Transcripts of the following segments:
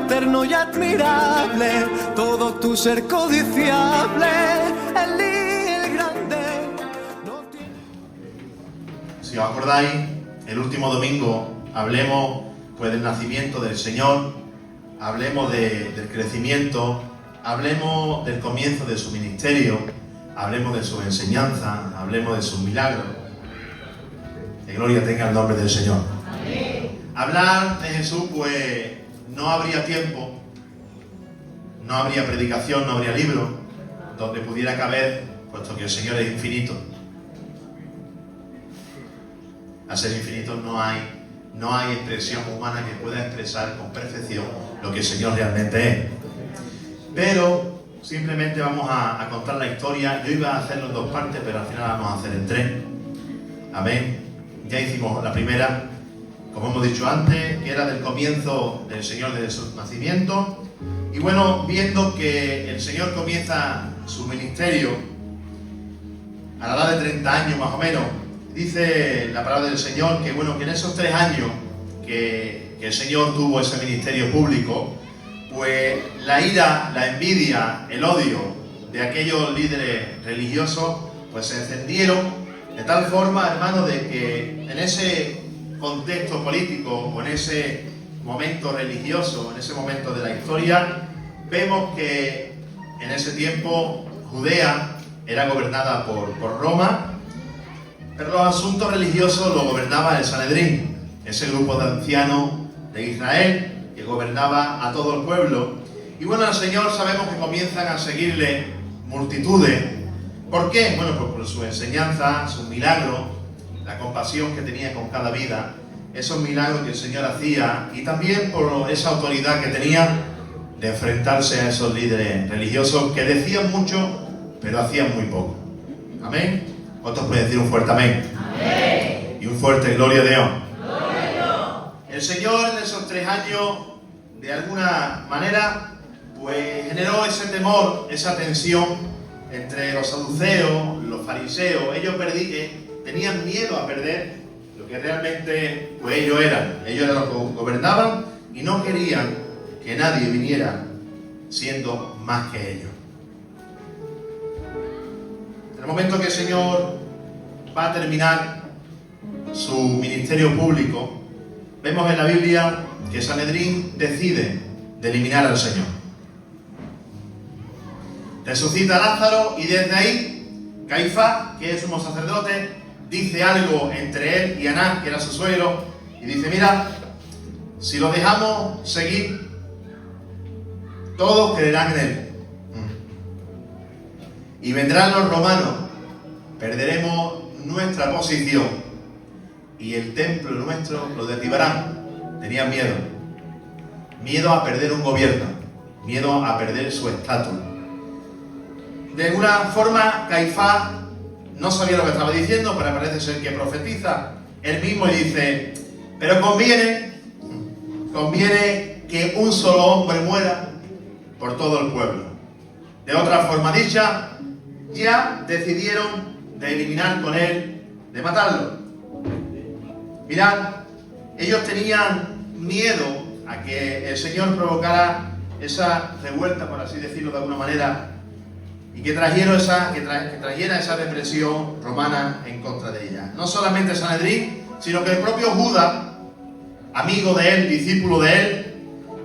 eterno y admirable, todo tu ser codiciable, el grande. Si os acordáis, el último domingo hablemos pues del nacimiento del Señor, hablemos del crecimiento, hablemos del comienzo de su ministerio, hablemos de sus enseñanzas, hablemos de sus milagros. Que gloria tenga el nombre del Señor. Amén. Hablar de Jesús, pues no habría tiempo, no habría predicación, no habría libro donde pudiera caber, puesto que el Señor es infinito. Al ser infinito no hay expresión humana que pueda expresar con perfección lo que el Señor realmente es. Pero simplemente vamos a contar la historia. Yo iba a hacerlo en 2 partes, pero al final la vamos a hacer en 3. Amén. Ya hicimos la primera, como hemos dicho antes, que era del comienzo del Señor desde su nacimiento. Y bueno, viendo que el Señor comienza su ministerio a la edad de 30 años más o menos, dice la palabra del Señor que bueno, que en esos 3 años que el Señor tuvo ese ministerio público, pues la ira, la envidia, el odio de aquellos líderes religiosos pues se encendieron de tal forma, hermano, de que en ese contexto político o en ese momento religioso, en ese momento de la historia, vemos que en ese tiempo Judea era gobernada por Roma, pero los asuntos religiosos los gobernaba el Sanedrín, ese grupo de ancianos de Israel que gobernaba a todo el pueblo. Y bueno, al Señor sabemos que comienzan a seguirle multitudes. ¿Por qué? Bueno, pues por su enseñanza, sus milagros, la compasión que tenía con cada vida, esos milagros que el Señor hacía, y también por esa autoridad que tenía de enfrentarse a esos líderes religiosos que decían mucho, pero hacían muy poco. Amén. ¿Cuántos pueden decir un fuerte amén? Amén. Y un fuerte gloria a Dios. Gloria a Dios. El Señor en esos 3 años, de alguna manera, pues generó ese temor, esa tensión entre los saduceos, los fariseos. Ellos tenían miedo a perder lo que realmente pues ellos eran. Ellos eran los que gobernaban y no querían que nadie viniera siendo más que ellos. En el momento que el Señor va a terminar su ministerio público, vemos en la Biblia que Sanedrín decide de eliminar al Señor. Resucita a Lázaro y desde ahí Caifás, que es sumo sacerdote, dice algo entre él y Anás, que era su suegro, y dice: mira, si lo dejamos seguir, todos creerán en él. Y vendrán los romanos, perderemos nuestra posición y el templo nuestro lo derribarán. Tenían miedo. Miedo a perder un gobierno, miedo a perder su estatus. De alguna forma, Caifás no sabía lo que estaba diciendo, pero parece ser que profetiza él mismo y dice: pero conviene que un solo hombre muera por todo el pueblo. De otra forma dicha, ya decidieron de eliminar con él, de matarlo. Mirad, ellos tenían miedo a que el Señor provocara esa revuelta, por así decirlo de alguna manera, y que trajera esa represión romana en contra de ella. No solamente Sanedrín, sino que el propio Judas, amigo de él, discípulo de él,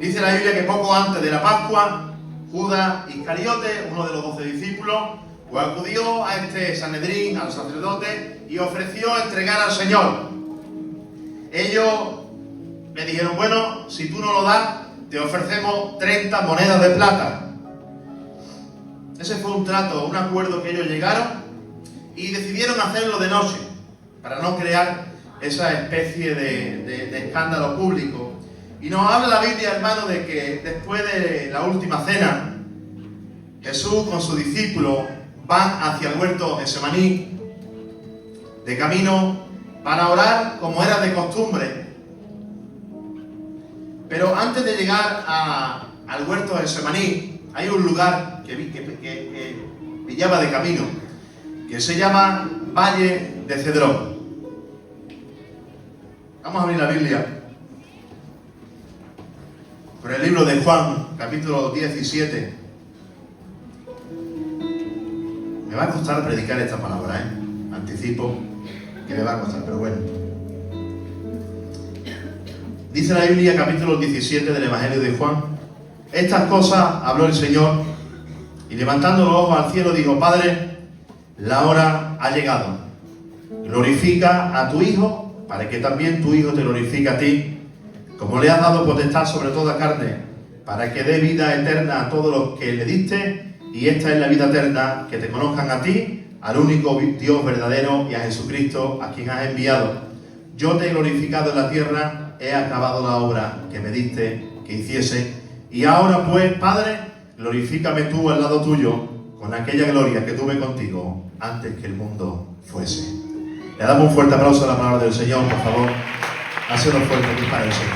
dice la Biblia que poco antes de la Pascua, Judas Iscariote, uno de los 12 discípulos, pues acudió a este Sanedrín, al sacerdote, y ofreció entregar al Señor. Ellos le dijeron: bueno, si tú no lo das, te ofrecemos 30 monedas de plata. Ese fue un trato, un acuerdo que ellos llegaron, y decidieron hacerlo de noche, para no crear esa especie de escándalo público. Y nos habla la Biblia, hermano, de que después de la última cena, Jesús con sus discípulos van hacia el huerto Getsemaní, de camino para orar como era de costumbre. Pero antes de llegar al huerto Getsemaní, hay un lugar que pillaba de camino, que se llama Valle de Cedrón. Vamos a abrir la Biblia. con el libro de Juan, capítulo 17. Me va a costar predicar esta palabra, anticipo que me va a costar, pero bueno. Dice la Biblia, capítulo 17 del Evangelio de Juan: estas cosas habló el Señor, y levantando los ojos al cielo dijo: Padre, la hora ha llegado. Glorifica a tu Hijo, para que también tu Hijo te glorifique a ti, como le has dado potestad sobre toda carne, para que dé vida eterna a todos los que le diste, y esta es la vida eterna, que te conozcan a ti, al único Dios verdadero, y a Jesucristo, a quien has enviado. Yo te he glorificado en la tierra, he acabado la obra que me diste que hiciese, y ahora pues, Padre, glorifícame tú al lado tuyo, con aquella gloria que tuve contigo antes que el mundo fuese. Le damos un fuerte aplauso a la palabra del Señor, por favor. Hacedlo fuerte aquí para el Señor.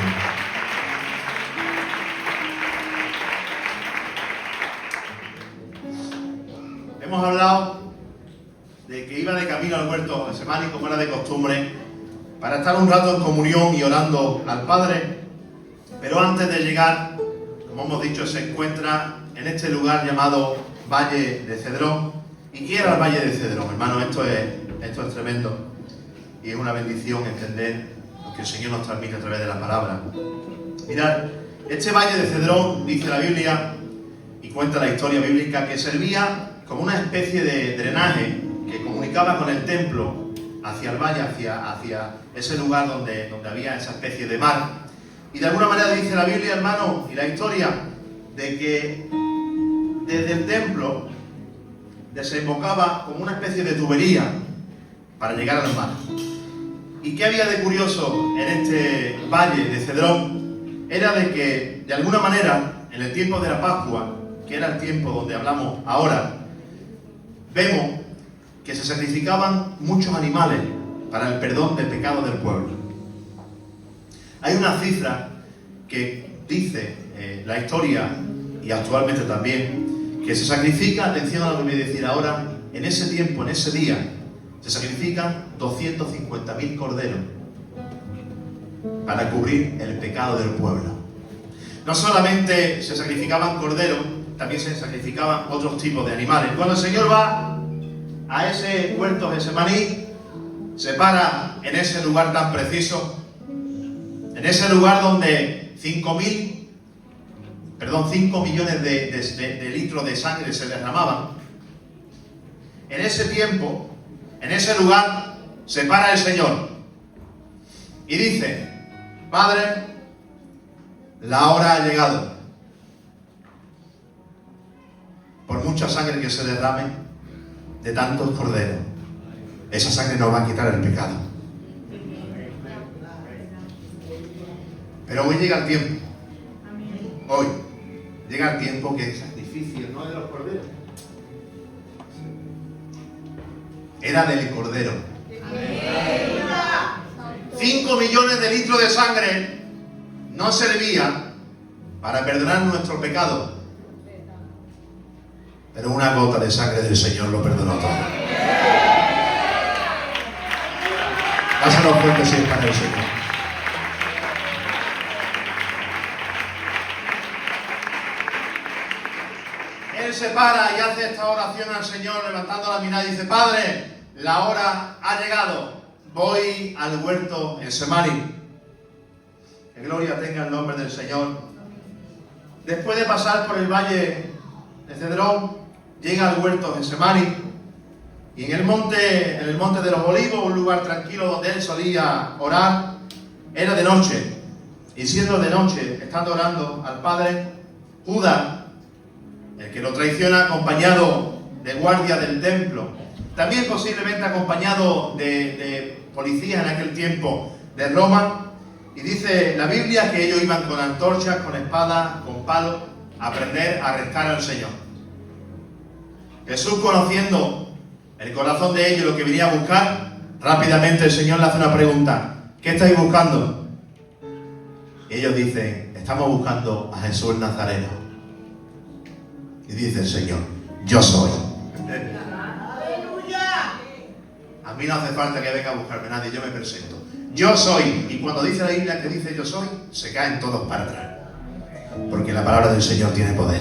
Hemos hablado de que iba de camino al huerto Getsemaní, como era de costumbre, para estar un rato en comunión y orando al Padre, pero antes de llegar, como hemos dicho, se encuentra en este lugar llamado Valle de Cedrón. ¿Y qué era el Valle de Cedrón, hermano? Esto es tremendo, y es una bendición entender lo que el Señor nos transmite a través de la palabra. Mirad, este Valle de Cedrón, dice la Biblia, y cuenta la historia bíblica, que servía como una especie de drenaje que comunicaba con el templo hacia el valle, hacia ese lugar donde había esa especie de mar. Y de alguna manera dice la Biblia, hermano, y la historia, de que desde el templo desembocaba como una especie de tubería para llegar al mar. ¿Y qué había de curioso en este Valle de Cedrón? Era de que, de alguna manera, en el tiempo de la Pascua, que era el tiempo donde hablamos ahora, vemos que se sacrificaban muchos animales para el perdón del pecado del pueblo. Hay una cifra que dice la historia, y actualmente también, que se sacrifica, atención a lo que voy a decir ahora, en ese tiempo, en ese día, se sacrifican 250.000 corderos para cubrir el pecado del pueblo. No solamente se sacrificaban corderos, también se sacrificaban otros tipos de animales. Cuando el Señor va a ese huerto Getsemaní, se para en ese lugar tan preciso, en ese lugar donde 5 millones de litros de sangre se derramaban. En ese tiempo, en ese lugar, se para el Señor y dice: Padre, la hora ha llegado. Por mucha sangre que se derrame de tantos corderos, esa sangre no va a quitar el pecado. Pero hoy llega el tiempo. Hoy llega el tiempo que el sacrificio no es de los corderos, era del cordero. 5 millones de litros de sangre no servían para perdonar nuestro pecado, pero una gota de sangre del Señor lo perdonó todo. Dáselo fuerte si es para el Señor. Él se para y hace esta oración al Señor, levantando la mirada y dice: Padre, la hora ha llegado. Voy al huerto Getsemaní. Que gloria tenga el nombre del Señor. Después de pasar por el valle de Cedrón, llega al huerto Getsemaní, y en el monte de los Olivos, un lugar tranquilo donde él solía orar, era de noche. Y siendo de noche, estando orando al Padre, Judas, el que lo traiciona, acompañado de guardias del templo, también posiblemente acompañado de policías en aquel tiempo de Roma, y dice la Biblia que ellos iban con antorchas, con espadas, con palos, a aprender a arrestar al Señor. Jesús, conociendo el corazón de ellos, lo que venía a buscar, rápidamente el Señor le hace una pregunta: ¿qué estáis buscando? Y ellos dicen: estamos buscando a Jesús el Nazareno. Y dice el Señor: yo soy. A mí no hace falta que venga a buscarme nadie, yo me presento. Yo soy. Y cuando dice la Biblia que dice yo soy, se caen todos para atrás. la palabra del Señor tiene poder.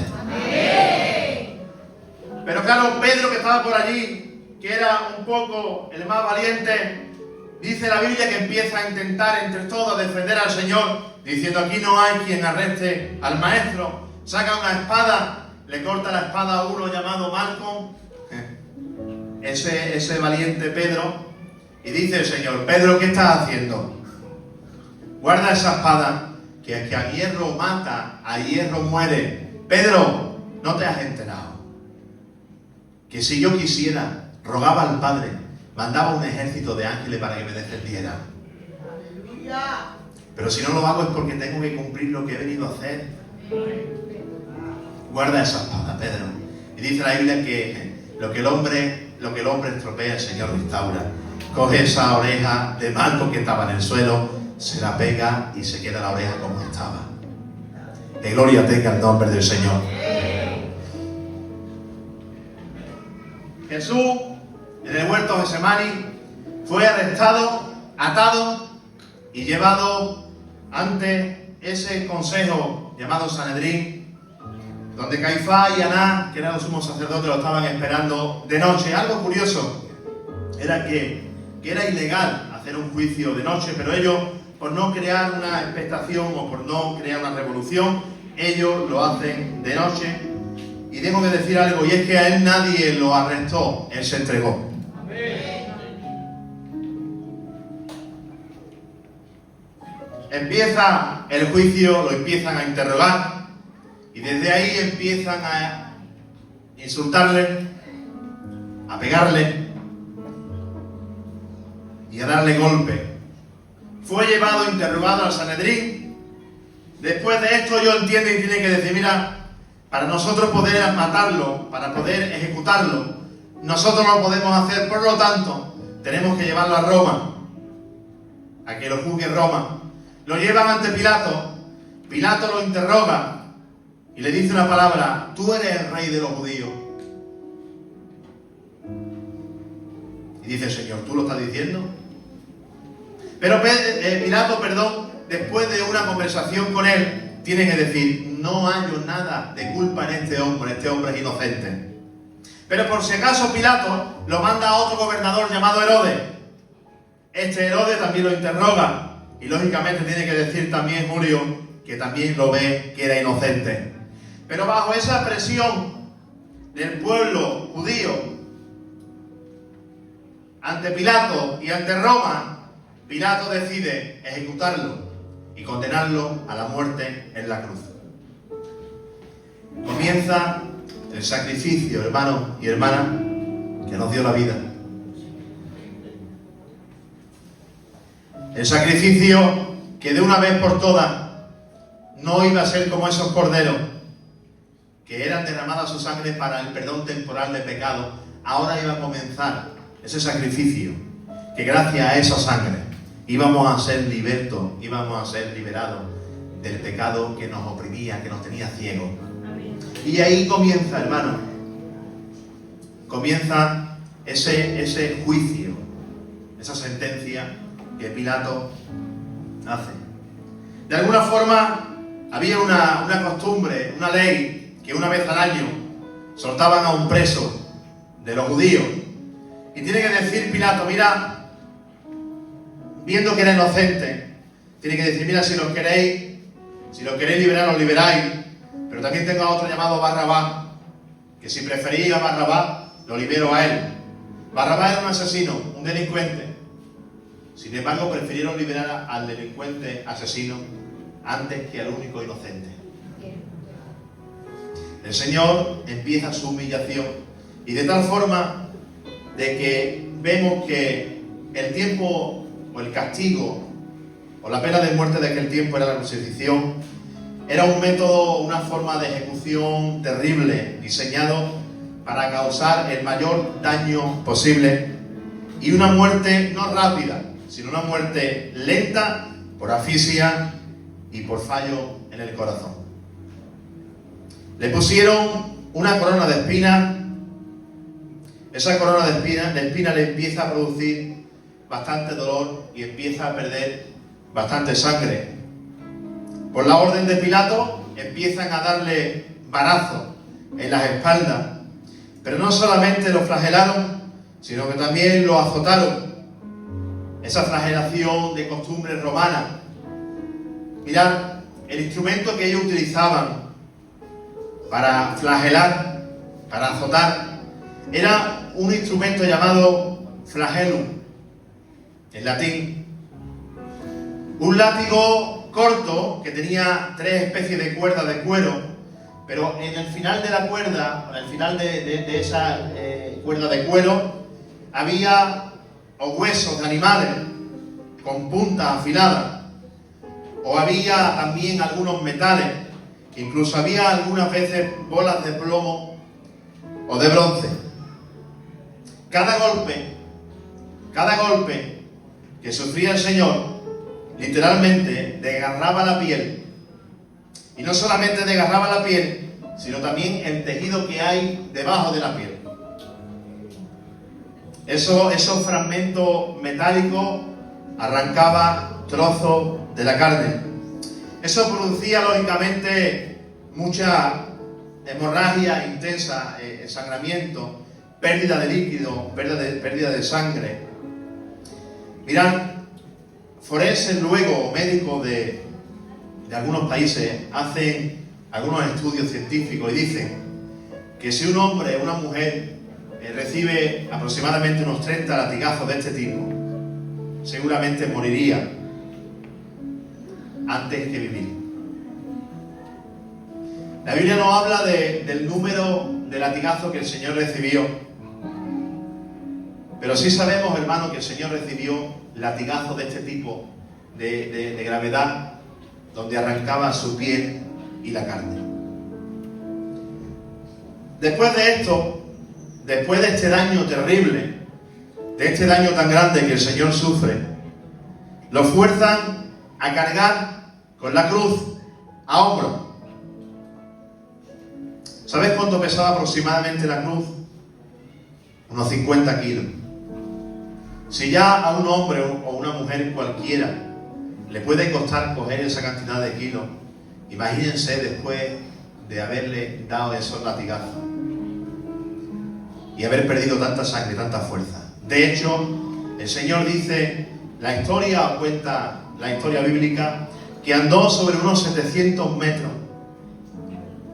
Pero claro, Pedro, que estaba por allí, que era un poco el más valiente, dice la Biblia que empieza a intentar entre todos defender al Señor, diciendo: aquí no hay quien arreste al maestro. Saca una espada, le corta la espada a uno llamado Malcolm, ese valiente Pedro, y dice el Señor: Pedro, ¿qué estás haciendo? Guarda esa espada, que a hierro mata, a hierro muere. Pedro, no te has enterado que si yo quisiera, rogaba al Padre, mandaba un ejército de ángeles para que me defendiera. Pero si no lo hago es porque tengo que cumplir lo que he venido a hacer. Guarda esa espada, Pedro. Y dice la Biblia que lo que el hombre estropea, el Señor restaura. Coge esa oreja de Malco que estaba en el suelo, se la pega y se queda la oreja como estaba. Que gloria tenga el nombre del Señor. Jesús, en el huerto de Getsemaní, fue arrestado, atado y llevado ante ese consejo llamado Sanedrín, donde Caifás y Anás, que eran los sumos sacerdotes, lo estaban esperando de noche. Algo curioso era que era ilegal hacer un juicio de noche, pero ellos, por no crear una expectación o por no crear una revolución, ellos lo hacen de noche. Y tengo que decir algo, y es que a él nadie lo arrestó, él se entregó. Empieza el juicio, lo empiezan a interrogar, y desde ahí empiezan a insultarle, a pegarle y a darle golpe. Fue llevado, interrogado al Sanedrín. Después de esto, yo entiendo y tiene que decir: mira, para nosotros poder matarlo, para poder ejecutarlo, nosotros no lo podemos hacer, por lo tanto, tenemos que llevarlo a Roma, a que lo juzgue Roma. Lo llevan ante Pilato, Pilato lo interroga y le dice una palabra: tú eres el rey de los judíos. Y dice el Señor: ¿tú lo estás diciendo? Pero Pilato, después de una conversación con él, tiene que decir: no hallo nada de culpa en este hombre es inocente. Pero por si acaso Pilato lo manda a otro gobernador llamado Herodes. Este Herodes también lo interroga y lógicamente tiene que decir también Julio que también lo ve que era inocente. Pero bajo esa presión del pueblo judío ante Pilato y ante Roma, Pilato decide ejecutarlo y condenarlo a la muerte en la cruz. Comienza el sacrificio, hermano y hermana, que nos dio la vida. El sacrificio que de una vez por todas no iba a ser como esos corderos que eran derramadas su sangre para el perdón temporal de pecado. Ahora iba a comenzar ese sacrificio que gracias a esa sangre íbamos a ser libertos, íbamos a ser liberados del pecado que nos oprimía, que nos tenía ciegos. Y ahí comienza, hermano, comienza ese juicio, esa sentencia que Pilato hace. De alguna forma había una costumbre, una ley, que una vez al año soltaban a un preso de los judíos. Y tiene que decir Pilato: mira, viendo que era inocente, tiene que decir: mira, si lo queréis liberar, lo liberáis. Pero también tengo a otro llamado Barrabás, que si preferís a Barrabás, lo libero a él. Barrabás era un asesino, un delincuente. Sin embargo, prefirieron liberar al delincuente asesino antes que al único inocente. El Señor empieza su humillación, y de tal forma de que vemos que el tiempo o el castigo o la pena de muerte de aquel tiempo era la crucifixión. Era un método, una forma de ejecución terrible, diseñado para causar el mayor daño posible, y una muerte no rápida, sino una muerte lenta por asfixia y por fallo en el corazón. Le pusieron una corona de espinas. Esa corona de espinas le empieza a producir bastante dolor y empieza a perder bastante sangre. Por la orden de Pilato, empiezan a darle varazos en las espaldas. Pero no solamente lo flagelaron, sino que también lo azotaron. Esa flagelación de costumbre romana. Mirad, el instrumento que ellos utilizaban para flagelar, para azotar, era un instrumento llamado flagellum, en latín. Un látigo corto que tenía 3 especies de cuerdas de cuero, pero en el final de la cuerda, al final de esa cuerda de cuero, había huesos de animales con puntas afiladas, o había también algunos metales, incluso había algunas veces bolas de plomo o de bronce. Cada golpe que sufría el Señor, literalmente desgarraba la piel. Y no solamente desgarraba la piel, sino también el tejido que hay debajo de la piel. Esos fragmentos metálicos arrancaba trozos de la carne. Eso producía lógicamente mucha hemorragia intensa, sangramiento, pérdida de líquido, pérdida de sangre. Mirad, forenses luego, médicos de algunos países, hacen algunos estudios científicos y dicen que si un hombre o una mujer recibe aproximadamente unos 30 latigazos de este tipo, seguramente moriría antes que vivir. La Biblia nos habla del número de latigazos que el Señor recibió, pero sí sabemos, hermano, que el Señor recibió latigazos de este tipo de gravedad, donde arrancaba su piel y la carne. Después de esto, después de este daño terrible, de este daño tan grande que el Señor sufre, lo fuerzan a cargar con la cruz a hombros. ¿Sabes cuánto pesaba aproximadamente la cruz? Unos 50 kilos. Si ya a un hombre o una mujer cualquiera le puede costar coger esa cantidad de kilos, imagínense después de haberle dado esos latigazos y haber perdido tanta sangre, tanta fuerza. De hecho, el Señor dice, la historia cuenta, la historia bíblica, que andó sobre unos 700 metros.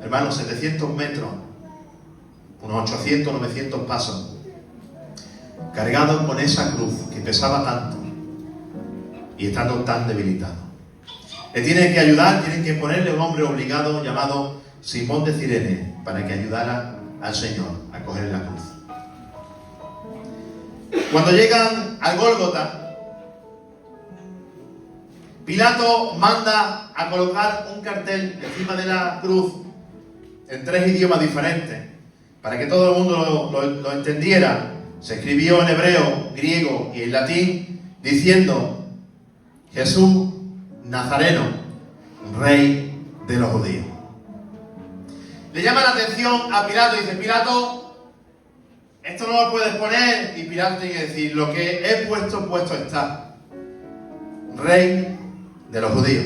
Hermanos, 700 metros, unos 800, 900 pasos, cargado con esa cruz que pesaba tanto y estando tan debilitado. Le tienen que ayudar, tienen que ponerle un hombre obligado llamado Simón de Cirene para que ayudara al Señor a coger la cruz. Cuando llegan al Gólgota, Pilato manda a colocar un cartel encima de la cruz en 3 idiomas diferentes, para que todo el mundo lo entendiera. Se escribió en hebreo, griego y en latín, diciendo: Jesús Nazareno, Rey de los judíos. Le llama la atención a Pilato y dice: Pilato, esto no lo puedes poner. Y Pilato tiene que decir: lo que he puesto, puesto está. Rey de los judíos.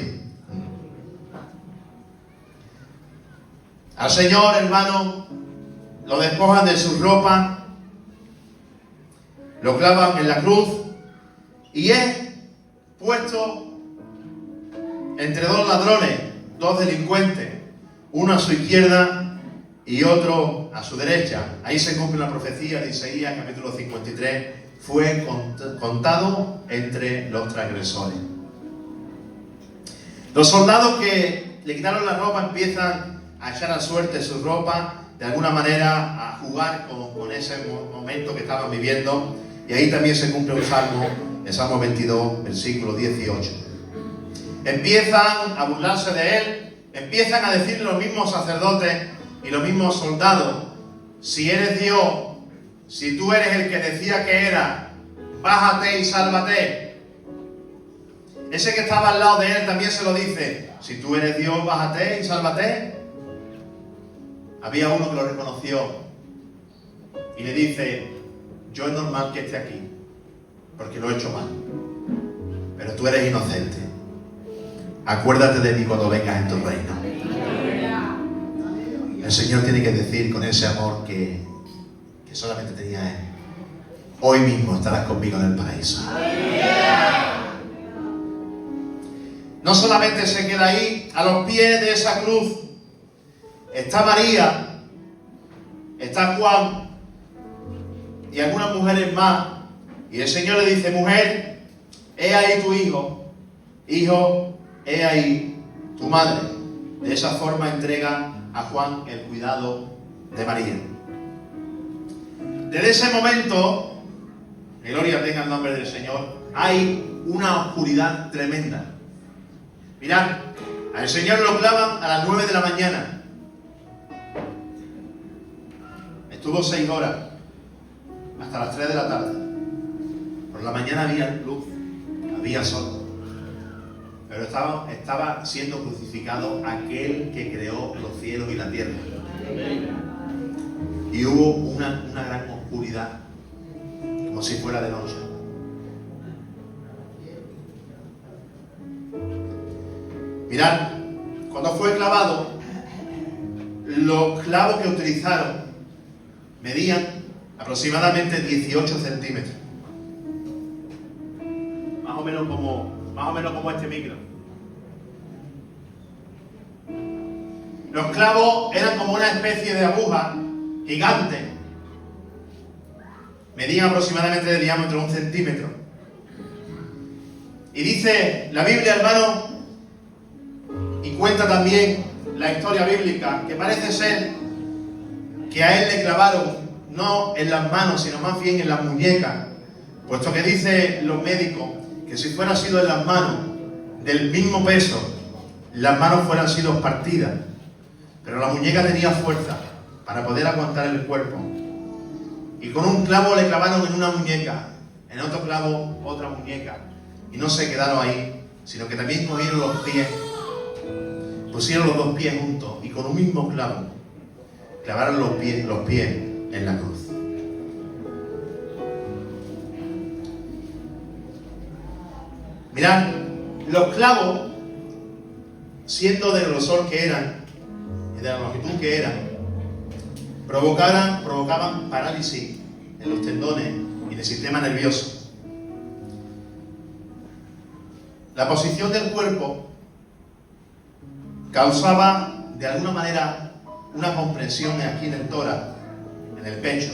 Al Señor, hermano, lo despojan de su ropa, lo clavan en la cruz y es puesto entre 2 ladrones, 2 delincuentes, uno a su izquierda y otro a su derecha. Ahí se cumple la profecía de Isaías, capítulo 53, fue contado entre los transgresores. Los soldados que le quitaron la ropa empiezan a echar a suerte su ropa, de alguna manera a jugar con ese momento que estaban viviendo, y ahí también se cumple un salmo, el Salmo 22, versículo 18. Empiezan a burlarse de él, empiezan a decirle los mismos sacerdotes y los mismos soldados: si eres Dios, si tú eres el que decía que era, bájate y sálvate. Ese que estaba al lado de él también se lo dice: si tú eres Dios, bájate y sálvate. Había uno que lo reconoció y le dice: yo es normal que esté aquí, porque lo he hecho mal, pero tú eres inocente. Acuérdate de mí cuando vengas en tu reino. el Señor tiene que decir con ese amor que solamente tenía Él: hoy mismo estarás conmigo en el paraíso. No solamente se queda ahí, a los pies de esa cruz está María, está Juan y algunas mujeres más. Y el Señor le dice: mujer, he ahí tu hijo, hijo, he ahí tu madre. De esa forma entrega a Juan el cuidado de María. Desde ese momento, gloria tenga el nombre del Señor, hay una oscuridad tremenda. Mirad, al Señor lo clavan a las 9 de la mañana. Estuvo 6 horas, hasta las 3 de la tarde. Por la mañana había luz, había sol. Pero estaba siendo crucificado aquel que creó los cielos y la tierra. Y hubo una gran oscuridad, como si fuera de noche. Mirad, cuando fue clavado, los clavos que utilizaron medían aproximadamente 18 centímetros. Más o menos como este micro. Los clavos eran como una especie de aguja gigante. Medían aproximadamente de diámetro 1 centímetro. Y dice la Biblia, hermano, y cuenta también la historia bíblica, que parece ser que a él le clavaron no en las manos, sino más bien en las muñecas, puesto que dice los médicos que si fuera sido en las manos del mismo peso, las manos fueran sido partidas, pero la muñeca tenía fuerza para poder aguantar el cuerpo. Y con un clavo le clavaron en una muñeca, en otro clavo otra muñeca, y no se quedaron ahí, sino que también cogieron los pies, pusieron los 2 pies juntos y con un mismo clavo clavaron los pies en la cruz. Mirad, los clavos, siendo del grosor que eran y de la longitud que eran, provocaban parálisis en los tendones y en el sistema nervioso. La posición del cuerpo causaba de alguna manera una compresión aquí en el tórax, en el pecho,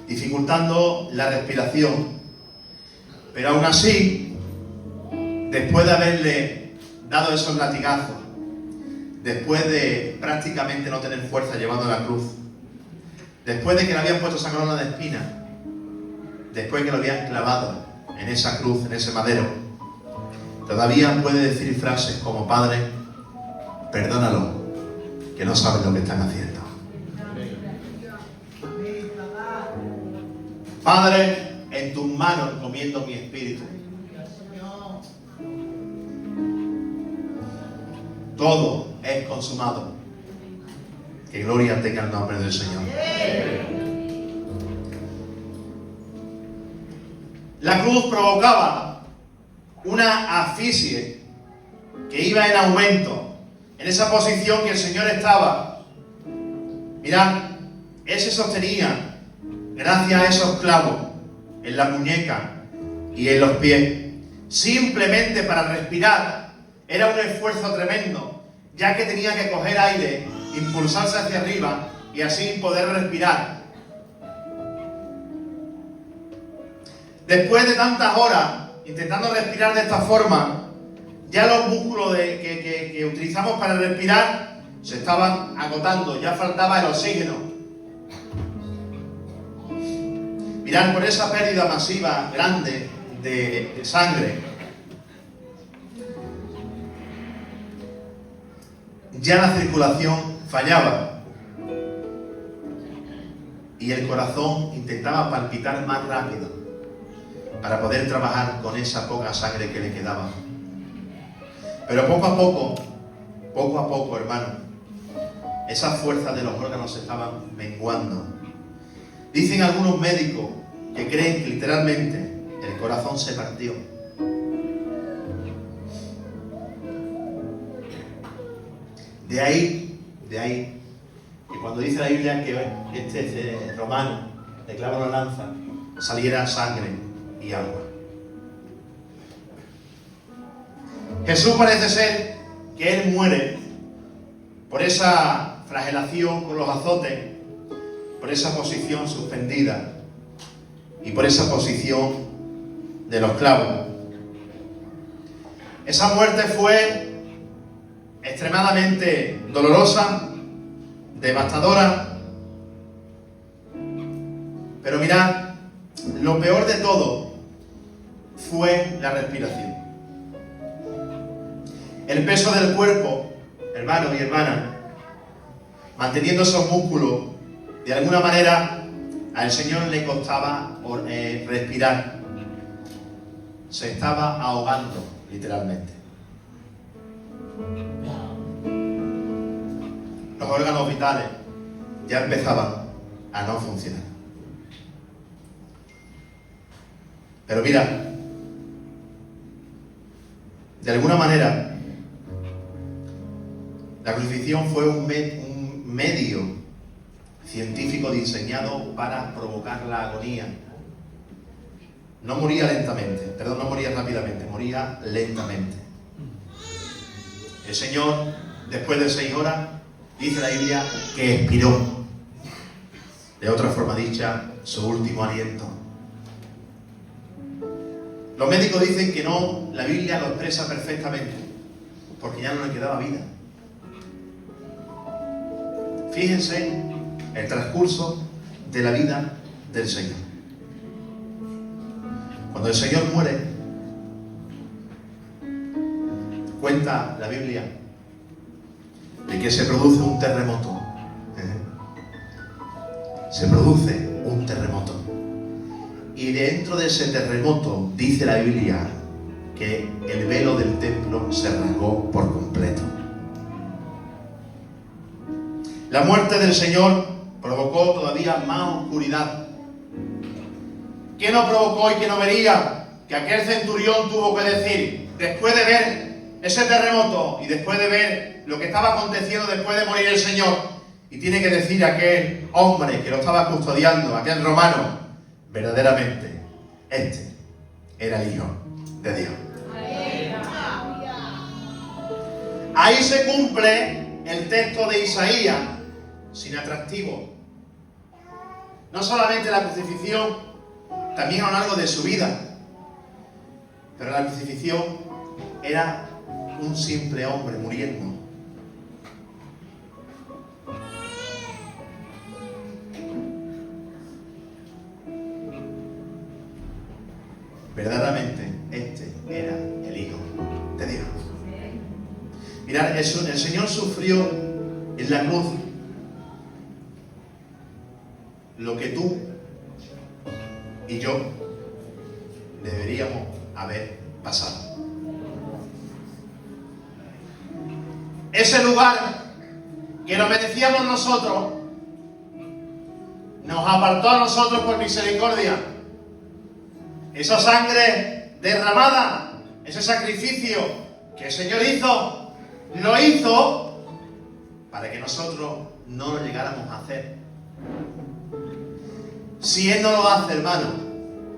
dificultando la respiración. Pero aún así, después de haberle dado esos latigazos, después de prácticamente no tener fuerza llevando la cruz, después de que le habían puesto esa corona de espinas, después de que lo habían clavado en esa cruz, en ese madero, todavía puede decir frases como: Padre, perdónalo, que no saben lo que están haciendo. Padre, en tus manos encomiendo mi espíritu. Todo es consumado. Que gloria tenga el nombre del Señor. La cruz provocaba una asfixia que iba en aumento. En esa posición que el Señor estaba, mirad, Él se sostenía gracias a esos clavos en la muñeca y en los pies. Simplemente para respirar era un esfuerzo tremendo, ya que tenía que coger aire, impulsarse hacia arriba y así poder respirar. Después de tantas horas intentando respirar de esta forma, ya los músculos que utilizamos para respirar se estaban agotando, ya faltaba el oxígeno. Mirad, por esa pérdida masiva, grande de sangre, ya la circulación fallaba y el corazón intentaba palpitar más rápido para poder trabajar con esa poca sangre que le quedaba. Pero poco a poco, hermano, esas fuerzas de los órganos se estaban menguando. Dicen algunos médicos que creen que literalmente el corazón se partió. De De ahí que cuando dice la Biblia que este romano le clava una lanza, saliera sangre y agua. Jesús parece ser que Él muere por esa flagelación con los azotes, por esa posición suspendida y por esa posición de los clavos. Esa muerte fue extremadamente dolorosa, devastadora, pero mirad, lo peor de todo fue la respiración. El peso del cuerpo, hermanos y hermanas, manteniendo esos músculos, de alguna manera al Señor le costaba respirar. Se estaba ahogando, literalmente. Los órganos vitales ya empezaban a no funcionar. Pero mira, de alguna manera, la crucifixión fue un medio científico diseñado para provocar la agonía. No moría rápidamente, moría lentamente. El Señor, después de 6 horas, dice la Biblia que expiró. De otra forma dicha, su último aliento. Los médicos dicen que no, la Biblia lo expresa perfectamente, porque ya no le quedaba vida. Fíjense el transcurso de la vida del Señor. Cuando el Señor muere, cuenta la Biblia de que se produce un terremoto. Se produce un terremoto. Y dentro de ese terremoto, dice la Biblia, que el velo del templo se rasgó por completo. La muerte del Señor provocó todavía más oscuridad. ¿Qué no provocó y qué no vería? Que aquel centurión tuvo que decir, después de ver ese terremoto y después de ver lo que estaba aconteciendo después de morir el Señor, y tiene que decir a aquel hombre que lo estaba custodiando, aquel romano, verdaderamente, este era el Hijo de Dios. Ahí se cumple el texto de Isaías, sin atractivo. No solamente la crucifixión, también a lo largo de su vida. Pero la crucifixión era un simple hombre muriendo. Verdaderamente, este era el Hijo de Dios. Mirad, el Señor sufrió en la cruz lo que tú y yo deberíamos haber pasado. Ese lugar que nos merecíamos nosotros, nos apartó a nosotros por misericordia. Esa sangre derramada, ese sacrificio que el Señor hizo, lo hizo para que nosotros no lo llegáramos a hacer. Si Él no lo hace, hermano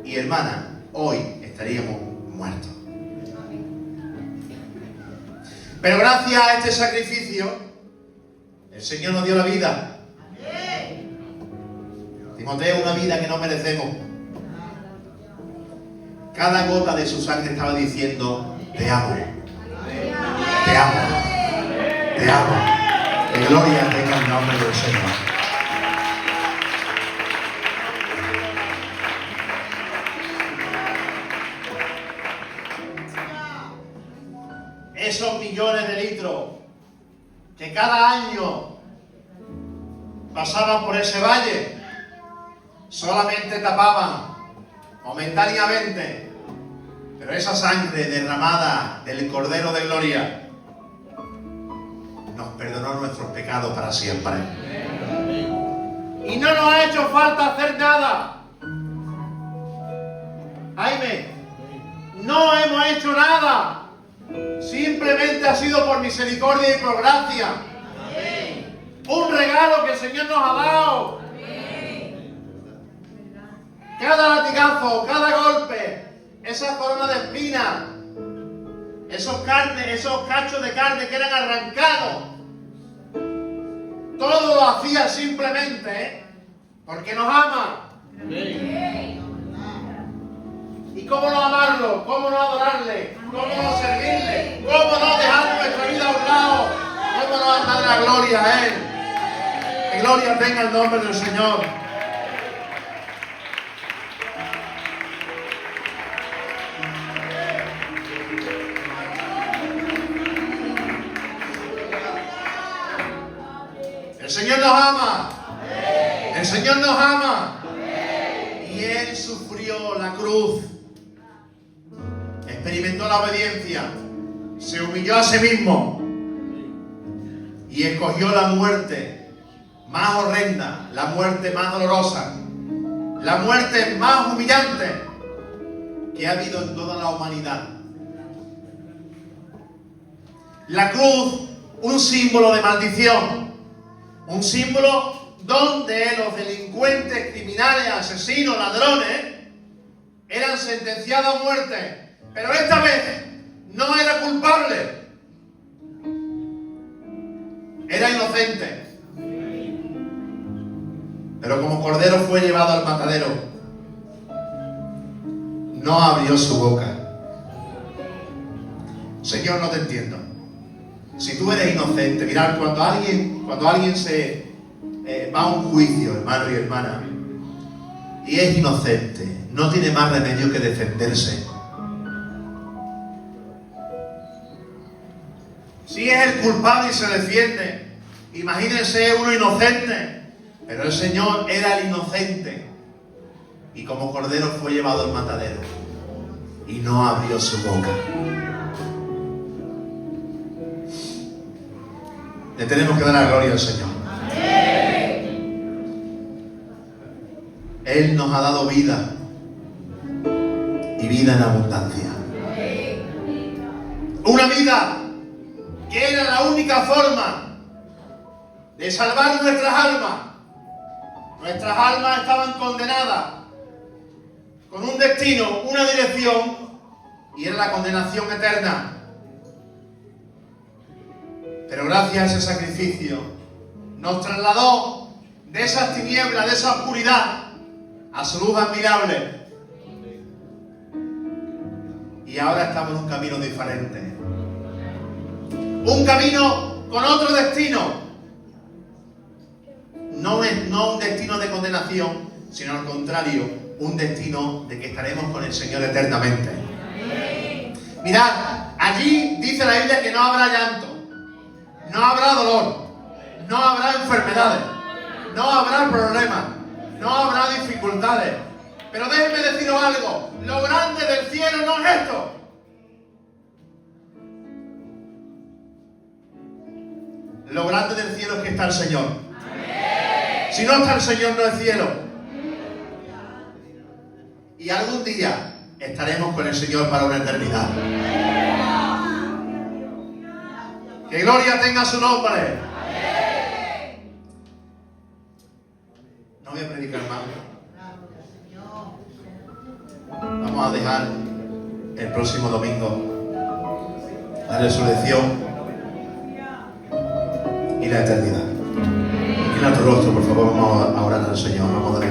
y hermana, hoy estaríamos muertos. Pero gracias a este sacrificio, el Señor nos dio la vida. Timoteo, una vida que no merecemos. Cada gota de su sangre estaba diciendo, te amo, te amo, te amo. Que gloria tenga el nombre del Señor. Esos millones de litros que cada año pasaban por ese valle solamente tapaban momentáneamente, pero esa sangre derramada del Cordero de Gloria nos perdonó nuestros pecados para siempre. Y no nos ha hecho falta hacer nada. Jaime, no hemos hecho nada. Simplemente ha sido por misericordia y por gracia. Un regalo que el Señor nos ha dado. Cada latigazo, cada golpe, esa corona de espinas, esos cachos de carne que eran arrancados, todo lo hacía simplemente porque nos ama. ¿Y cómo no amarlo? ¿Cómo no adorarle? ¿Cómo no servirle? ¿Cómo no dejar nuestra vida a un lado? ¿Cómo no darle la gloria a Él? Que gloria tenga el nombre del Señor. El Señor nos ama. El Señor nos ama. Y Él sufrió la cruz. Experimentó la obediencia. Se humilló a sí mismo. Y escogió la muerte más horrenda, la muerte más dolorosa, la muerte más humillante que ha habido en toda la humanidad. La cruz, un símbolo de maldición. Un símbolo donde los delincuentes, criminales, asesinos, ladrones eran sentenciados a muerte. Pero esta vez no era culpable. Era inocente. Pero como cordero fue llevado al matadero. No abrió su boca. Señor, no te entiendo. Si tú eres inocente, mirad, cuando alguien se va a un juicio, hermano y hermana, y es inocente, no tiene más remedio que defenderse. Si es el culpable y se defiende, imagínense uno inocente, pero el Señor era el inocente, y como cordero fue llevado al matadero, y no abrió su boca. Le tenemos que dar la gloria al Señor. Él nos ha dado vida y vida en abundancia. Una vida que era la única forma de salvar nuestras almas. Nuestras almas estaban condenadas con un destino, una dirección, y era la condenación eterna. Pero gracias a ese sacrificio nos trasladó de esas tinieblas, de esa oscuridad, a su luz admirable. Y ahora estamos en un camino diferente. Un camino con otro destino. No un destino de condenación, sino al contrario, un destino de que estaremos con el Señor eternamente. Mirad, allí dice la Biblia que no habrá llanto. No habrá dolor, no habrá enfermedades, no habrá problemas, no habrá dificultades. Pero déjenme deciros algo, lo grande del cielo no es esto. Lo grande del cielo es que está el Señor. Si no está el Señor, no es cielo. Y algún día estaremos con el Señor para una eternidad. Que gloria tenga su nombre. No voy a predicar más. Vamos a dejar el próximo domingo la resurrección y la eternidad. Inclina tu rostro, por favor, vamos a orar al Señor. Vamos a darle